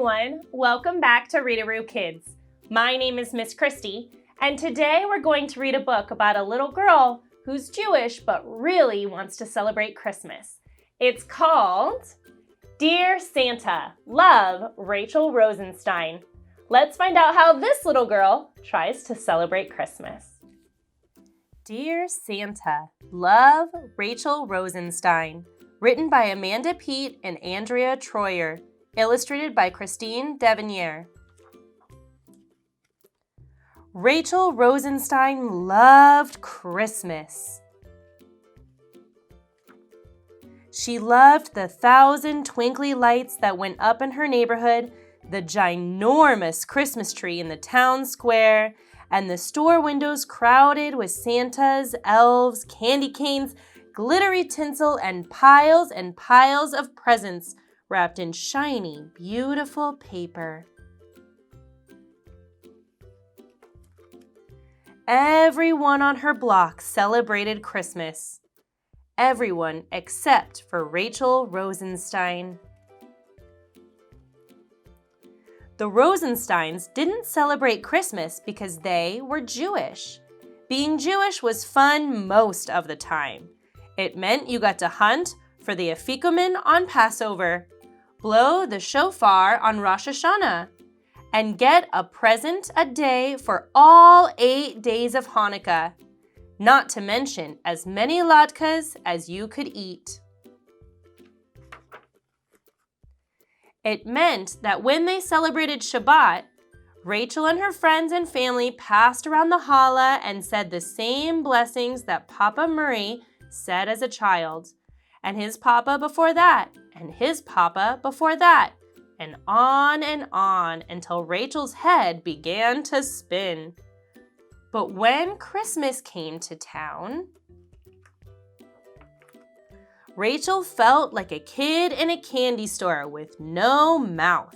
everyone, welcome back to ReadaRoo Kids. My name is Miss Kristi, and today we're going to read a book about a little girl who's Jewish but really wants to celebrate Christmas. It's called Dear Santa, Love, Rachel Rosenstein. Let's find out how this little girl tries to celebrate Christmas. Dear Santa, Love, Rachel Rosenstein. Written by Amanda Peet and Andrea Troyer. Illustrated by Davenier. Rachel Rosenstein loved Christmas. She loved the 1,000 twinkly lights that went up in her neighborhood, the ginormous Christmas tree in the town square, and the store windows crowded with Santas, elves, candy canes, glittery tinsel, and piles of presents wrapped in shiny, beautiful paper. Everyone on her block celebrated Christmas. Everyone except for Rachel Rosenstein. The Rosensteins didn't celebrate Christmas because they were Jewish. Being Jewish was fun most of the time. It meant you got to hunt for the afikomen on Passover, blow the shofar on Rosh Hashanah, and get a present a day for all 8 days of Hanukkah, not to mention as many latkes as you could eat. It meant that when they celebrated Shabbat, Rachel and her friends and family passed around the challah and said the same blessings that Papa Murray said as a child, and his papa before that, and his papa before that, and on until Rachel's head began to spin. But when Christmas came to town, Rachel felt like a kid in a candy store with no mouth.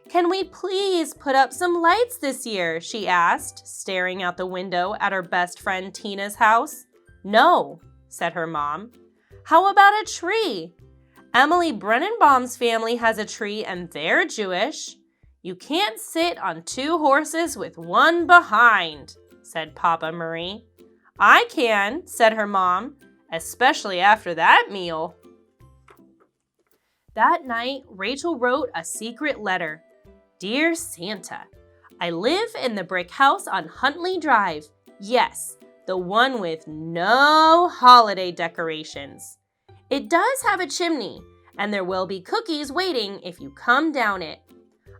"Can we please put up some lights this year?" she asked, staring out the window at her best friend Tina's house. "No," said her mom. "How about a tree? Emily Brennenbaum's family has a tree and they're Jewish. You can't sit on 2 horses with one behind," said Papa Marie. "I can," said her mom, "especially after that meal." That night, Rachel wrote a secret letter. Dear Santa, I live in the brick house on Huntley Drive. Yes, the one with no holiday decorations. It does have a chimney, and there will be cookies waiting if you come down it.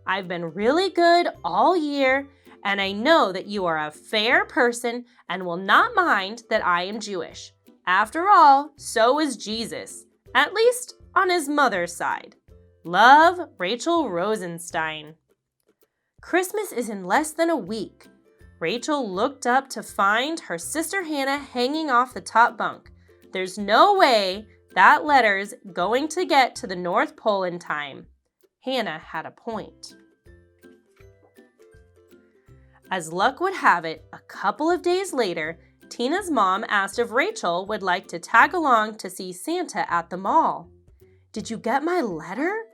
I've been really good all year, and I know that you are a fair person and will not mind that I am Jewish. After all, so is Jesus, at least on his mother's side. Love, Rachel Rosenstein. Christmas is in less than a week. Rachel looked up to find her sister Hannah hanging off the top bunk. There's no way that letter's going to get to the North Pole in time. Hannah had a point. As luck would have it, a couple of days later, Tina's mom asked if Rachel would like to tag along to see Santa at the mall. "Did you get my letter?"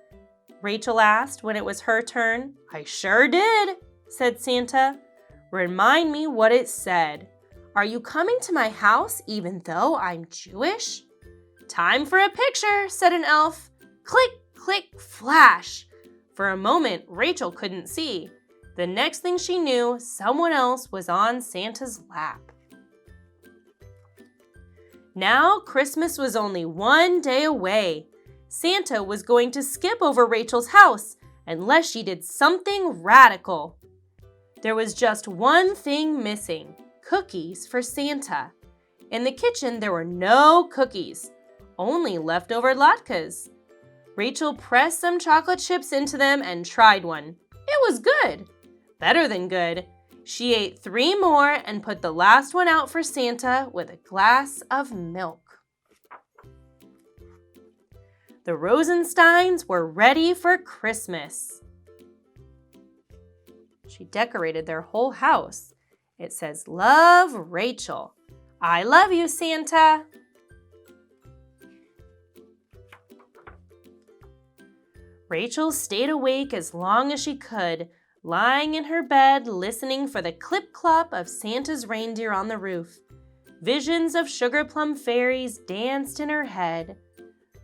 Rachel asked when it was her turn. "I sure did," said Santa. "Remind me what it said. Are you coming to my house even though I'm Jewish?" "Time for a picture," said an elf. Click, click, flash. For a moment, Rachel couldn't see. The next thing she knew, someone else was on Santa's lap. Now Christmas was only 1 day away. Santa was going to skip over Rachel's house unless she did something radical. There was just one thing missing: cookies for Santa. In the kitchen, there were no cookies, only leftover latkes. Rachel pressed some chocolate chips into them and tried one. It was good. Better than good. She ate 3 more and put the last one out for Santa with a glass of milk. The Rosensteins were ready for Christmas. She decorated their whole house. It says, "Love, Rachel. I love you, Santa." Rachel stayed awake as long as she could, lying in her bed listening for the clip-clop of Santa's reindeer on the roof. Visions of sugar plum fairies danced in her head.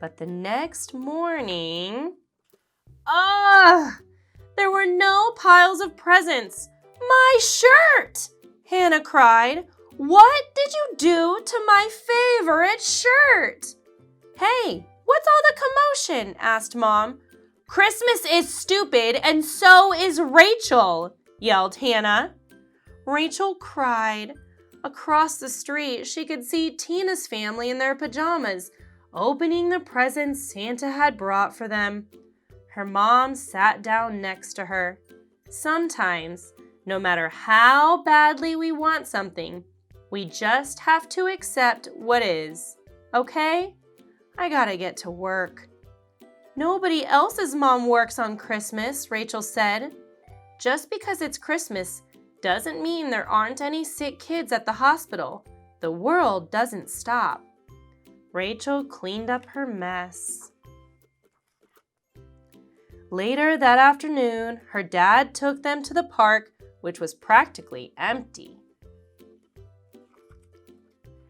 But the next morning... There were no piles of presents. My shirt! Hannah cried. What did you do to my favorite shirt? Hey, what's all the commotion? Asked Mom. Christmas is stupid and so is Rachel, yelled Hannah. Rachel cried. Across the street, she could see Tina's family in their pajamas, opening the presents Santa had brought for them. Her mom sat down next to her. Sometimes, no matter how badly we want something, we just have to accept what is, okay? I gotta get to work. Nobody else's mom works on Christmas, Rachel said. Just because it's Christmas doesn't mean there aren't any sick kids at the hospital. The world doesn't stop. Rachel cleaned up her mess. Later that afternoon, her dad took them to the park, which was practically empty.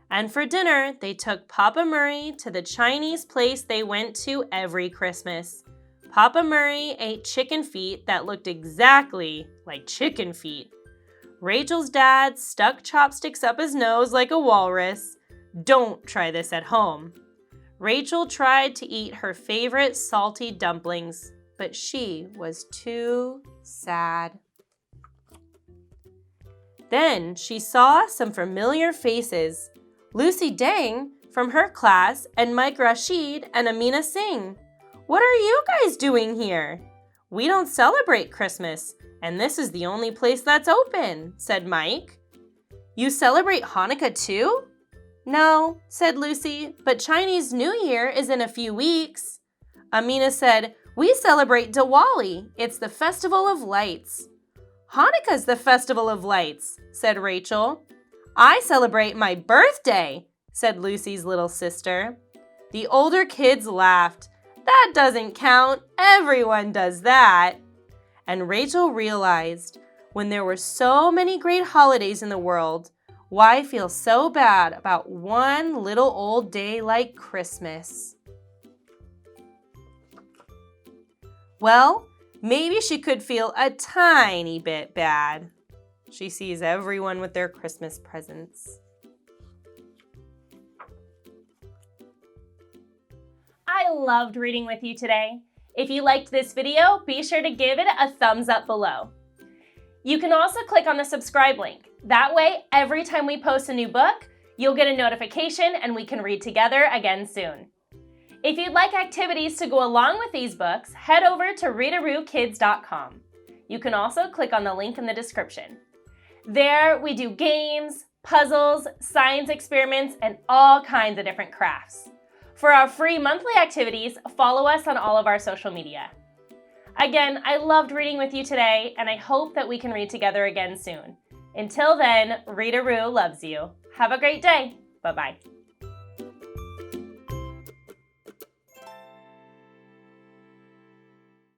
And for dinner, they took Papa Murray to the Chinese place they went to every Christmas. Papa Murray ate chicken feet that looked exactly like chicken feet. Rachel's dad stuck chopsticks up his nose like a walrus. Don't try this at home. Rachel tried to eat her favorite salty dumplings, but she was too sad. Then she saw some familiar faces. Lucy Dang from her class and Mike Rashid and Amina Singh. What are you guys doing here? We don't celebrate Christmas, and this is the only place that's open, said Mike. You celebrate Hanukkah too? No, said Lucy, but Chinese New Year is in a few weeks. Amina said, we celebrate Diwali. It's the festival of lights. Hanukkah's the festival of lights, said Rachel. I celebrate my birthday, said Lucy's little sister. The older kids laughed. That doesn't count. Everyone does that. And Rachel realized, when there were so many great holidays in the world, why feel so bad about one little old day like Christmas? Well, maybe she could feel a tiny bit bad. She sees everyone with their Christmas presents. I loved reading with you today. If you liked this video, be sure to give it a thumbs up below. You can also click on the subscribe link. That way, every time we post a new book, you'll get a notification and we can read together again soon. If you'd like activities to go along with these books, head over to ReadaRooKids.com. You can also click on the link in the description. There, we do games, puzzles, science experiments, and all kinds of different crafts. For our free monthly activities, follow us on all of our social media. Again, I loved reading with you today, and I hope that we can read together again soon. Until then, ReadaRoo loves you. Have a great day. Bye-bye.